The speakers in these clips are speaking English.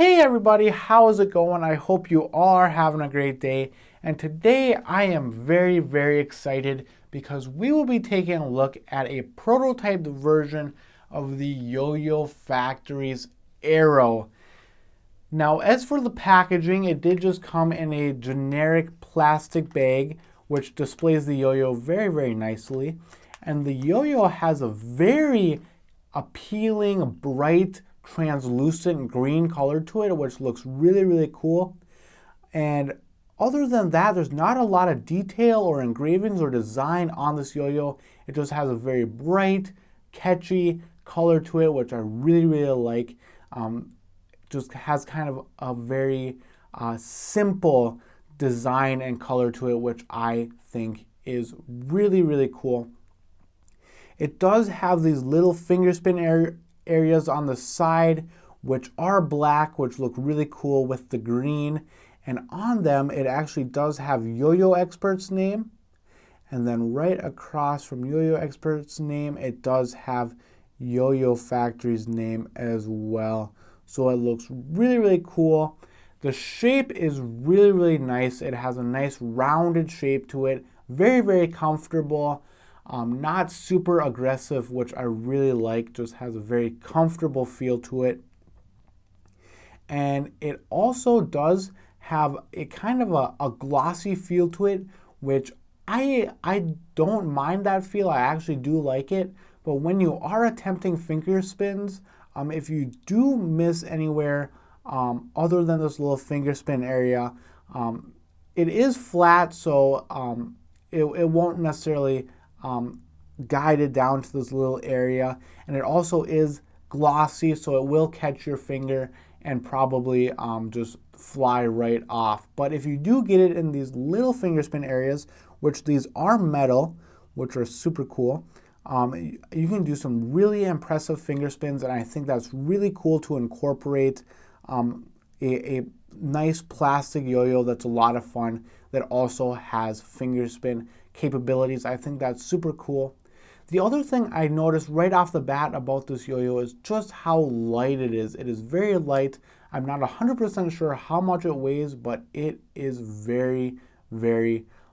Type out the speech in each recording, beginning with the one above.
Hey everybody, how is it going? I hope you all are having a great day. And today I am very excited because we will be taking a look at a prototyped version of the YoyoFactory's Arrow. Now, as for the packaging, it did just come in a generic plastic bag, which displays the yo-yo very nicely. And the yo-yo has a very appealing, bright, translucent green color to it, which looks really cool. And other than that, there's not a lot of detail or engravings or design on this yo-yo. It just has a very bright, catchy color to it, which I really like. Just has kind of a very simple design and color to it, which I think is really cool. It does have these little fingerspin areas on the side, which are black, which look really cool with the green. And on them, it actually does have Yo-Yo Expert's name. And then right across from Yo-Yo Expert's name, it does have YoyoFactory's name as well. So it looks really cool. The shape is really nice. It has a nice rounded shape to it. Very comfortable. Not super aggressive, which I really like. Just has a very comfortable feel to it. And it also does have a kind of a glossy feel to it, which I don't mind that feel. I actually do like it. But when you are attempting finger spins, if you do miss anywhere other than this little finger spin area, it is flat, so it won't necessarily guide it down to this little area. And it also is glossy, so it will catch your finger and probably just fly right off. But if you do get it in these little finger spin areas, which these are metal, which are super cool, you can do some really impressive finger spins, and I think that's really cool to incorporate a nice plastic yo-yo that's a lot of fun that also has finger spin capabilities. I think that's super cool. The other thing I noticed right off the bat about this yo-yo is just how light it is. It is very light. I'm not 100% sure how much it weighs, but it is very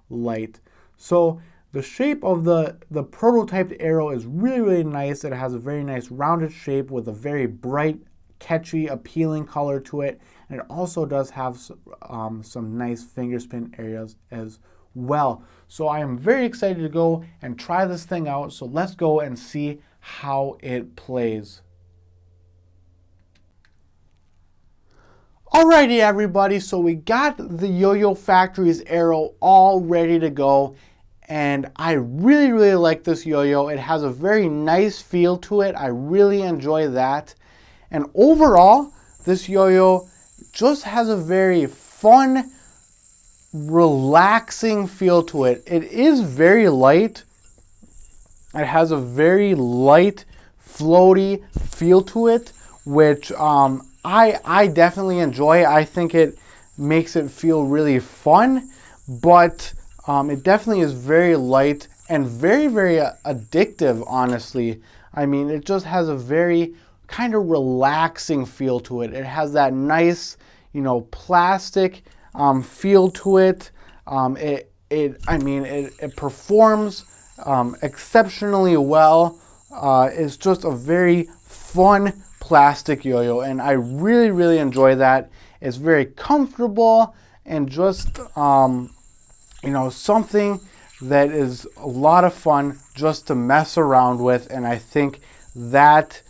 light. So the shape of the prototyped Arrow is really nice. It has a very nice rounded shape with a very bright, catchy, appealing color to it. And it also does have some nice finger spin areas as well. So I am very excited to go and try this thing out. So let's go and see how it plays. Alrighty everybody, so we got the YoyoFactory's Arrow all ready to go. And I really like this yo-yo. It has a very nice feel to it. I really enjoy that. And overall, this yo-yo just has a very fun, relaxing feel to it. It is very light. It has a very light, floaty feel to it, which I definitely enjoy. I think it makes it feel really fun, but it definitely is very light and very addictive, honestly. I mean, it just has a very kind of relaxing feel to it. It has that nice, plastic feel to it. It performs exceptionally well. It's just a very fun plastic yo-yo, and I really enjoy that. It's very comfortable and just something that is a lot of fun just to mess around with, and I think that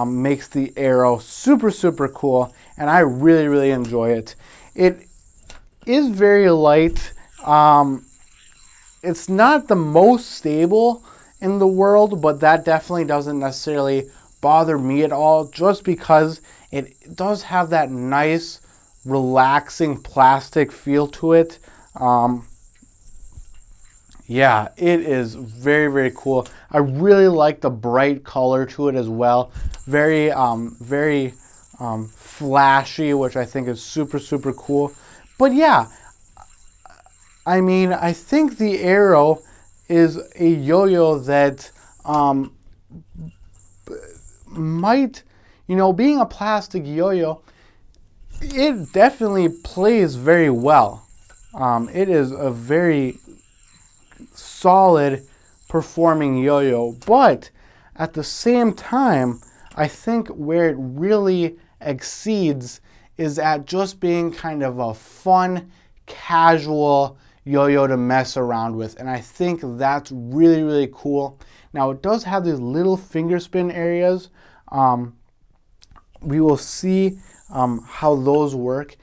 makes the Arrow super cool, and I really enjoy it. It is very light. It's not the most stable in the world, but that definitely doesn't necessarily bother me at all, just because it does have that nice, relaxing plastic feel to it. Yeah, it is very cool. I really like the bright color to it as well. Very flashy, which I think is super cool. But yeah, I mean, I think the Arrow is a yo-yo that might, being a plastic yo-yo, it definitely plays very well. It is a very solid performing yo-yo, but at the same time, I think where it really exceeds is at just being kind of a fun, casual yo-yo to mess around with, and I think that's really, really cool. Now it does have these little finger spin areas. We will see how those work.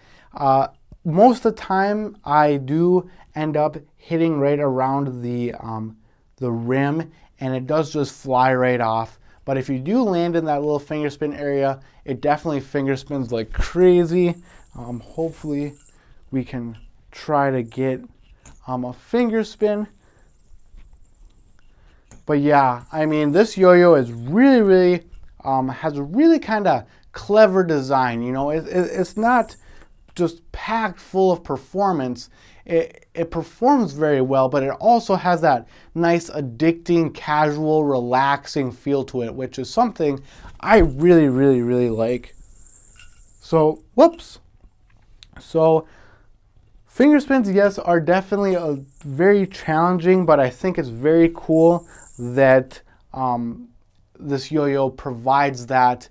Most of the time, I do end up hitting right around the rim, and it does just fly right off. But if you do land in that little finger spin area, it definitely finger spins like crazy. Hopefully, we can try to get a finger spin. But yeah, I mean, this yo-yo is really, really, has a really kind of clever design. You know, it's not just packed full of performance. It performs very well, but it also has that nice, addicting, casual, relaxing feel to it, which is something I really, really, really like. So, whoops. So, finger spins, yes, are definitely very challenging, but I think it's very cool that this yo-yo provides that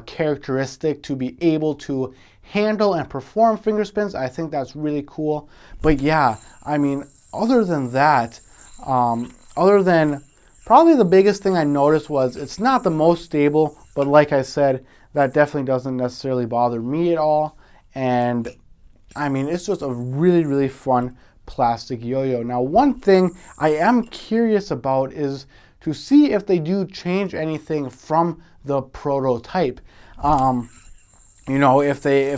characteristic to be able to handle and perform finger spins. I think that's really cool. But yeah, I mean, other than that, other than probably the biggest thing I noticed was it's not the most stable, but like I said, that definitely doesn't necessarily bother me at all. And I mean, it's just a really, really fun plastic yo-yo. Now, one thing I am curious about is to see if they do change anything from the prototype. You know, if they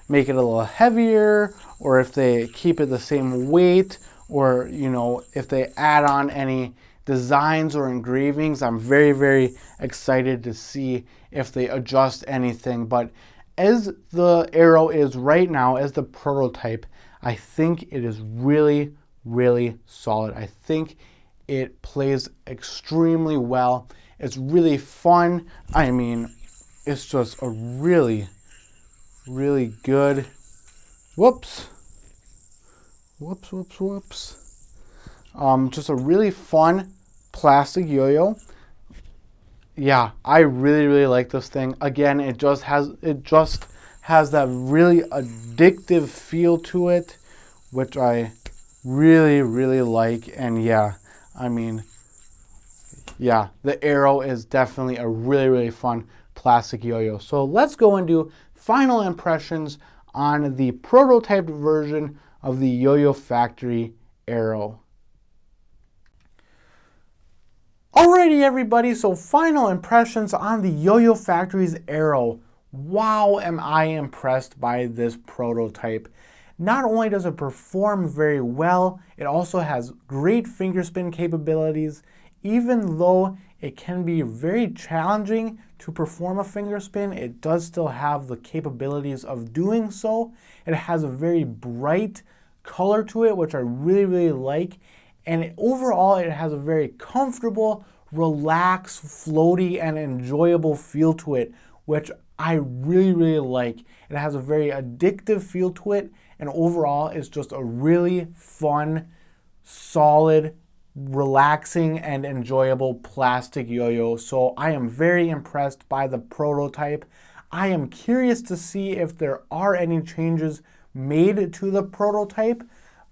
make it a little heavier, or if they keep it the same weight, or you know, if they add on any designs or engravings. I'm very, very excited to see if they adjust anything. But as the Arrow is right now, as the prototype, I think it is really, really solid. I think it plays extremely well. It's really fun. I mean, it's just a really, really good, whoops. Just a really fun plastic yo-yo. Yeah, I really, really like this thing. Again, it just has that really addictive feel to it, which I really, really like. And yeah, I mean, yeah, the Arrow is definitely a really, really fun plastic yo-yo. So let's go and do final impressions on the prototyped version of the YoyoFactory Arrow. Alrighty everybody, so final impressions on the YoyoFactory's Arrow. Wow, am I impressed by this prototype. Not only does it perform very well, it also has great finger spin capabilities. Even though it can be very challenging to perform a finger spin, it does still have the capabilities of doing so. It has a very bright color to it, which I really, really like. And overall, it has a very comfortable, relaxed, floaty, and enjoyable feel to it, which I really, really like. It has a very addictive feel to it, and overall, it's just a really fun, solid, relaxing, and enjoyable plastic yo-yo. So I am very impressed by the prototype. I am curious to see if there are any changes made to the prototype.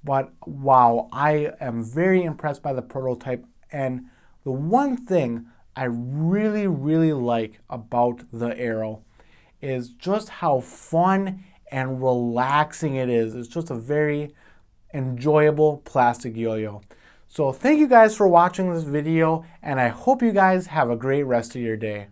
But wow, I am very impressed by the prototype. And the one thing I really, really like about the Arrow is just how fun and relaxing it is. It's just a very enjoyable plastic yo-yo. So thank you guys for watching this video, and I hope you guys have a great rest of your day.